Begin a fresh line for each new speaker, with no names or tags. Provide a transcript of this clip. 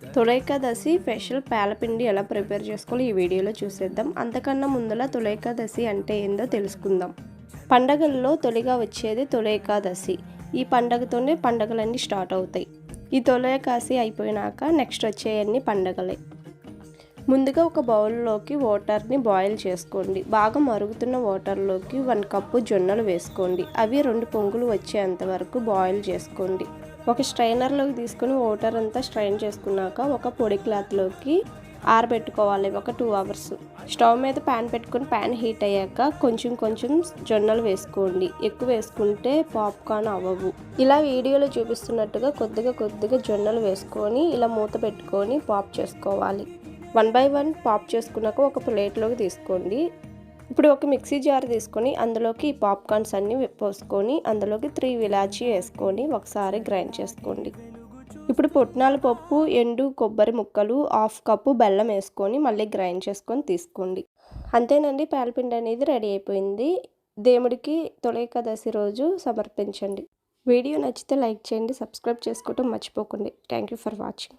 తొలి ఏకాదశి స్పెషల్ పాలపిండి ఎలా ప్రిపేర్ చేసుకోవాలో ఈ వీడియోలో చూసేద్దాం. అంతకన్నా ముందల తొలి ఏకాదశి అంటే ఏందో తెలుసుకుందాం. పండగల్లో తొలిగా వచ్చేది తొలి ఏకాదశి. ఈ పండగతోనే పండగలన్నీ స్టార్ట్ అవుతాయి. ఈ తొలి ఏకాదశి అయిపోయినాక నెక్స్ట్ వచ్చేయన్నీ పండగలే. ముందుగా ఒక బౌల్లోకి వాటర్ని బాయిల్ చేసుకోండి. బాగా మరుగుతున్న వాటర్లోకి 1 కప్పు జొన్నలు వేసుకోండి. అవి 2 పొంగులు వచ్చేంత వరకు బాయిల్ చేసుకోండి. ఒక స్ట్రైనర్లోకి తీసుకుని వాటర్ అంతా స్ట్రైన్ చేసుకున్నాక ఒక పొడి క్లాత్లోకి ఆరబెట్టుకోవాలి ఒక 2 అవర్స్. స్టవ్ మీద ప్యాన్ పెట్టుకుని ప్యాన్ హీట్ అయ్యాక కొంచెం కొంచెం జొన్నలు వేసుకోండి. ఎక్కువ వేసుకుంటే పాప్కార్న్ అవ్వవు. ఇలా వీడియోలో చూపిస్తున్నట్టుగా కొద్దిగా జొన్నలు వేసుకొని ఇలా మూత పెట్టుకొని పాప్ చేసుకోవాలి. 1 బై 1 పాప్ చేసుకున్నాక ఒక ప్లేట్లోకి తీసుకోండి. ఇప్పుడు ఒక మిక్సీ జార్ తీసుకొని అందులోకి ఈ పాప్కార్న్స్ అన్నీ పోసుకొని అందులోకి 3 ఇలాచీ వేసుకొని ఒకసారి గ్రైండ్ చేసుకోండి. ఇప్పుడు పుట్నాల పప్పు, ఎండు కొబ్బరి ముక్కలు, 1/2 కప్పు బెల్లం వేసుకొని మళ్ళీ గ్రైండ్ చేసుకొని తీసుకోండి. అంతేనండి, పాలపిండి అనేది రెడీ అయిపోయింది. దేవుడికి తొలి ఏకాదశి రోజు సమర్పించండి. వీడియో నచ్చితే లైక్ చేయండి, సబ్స్క్రైబ్ చేసుకోవడం మర్చిపోకండి. Thank you for watching.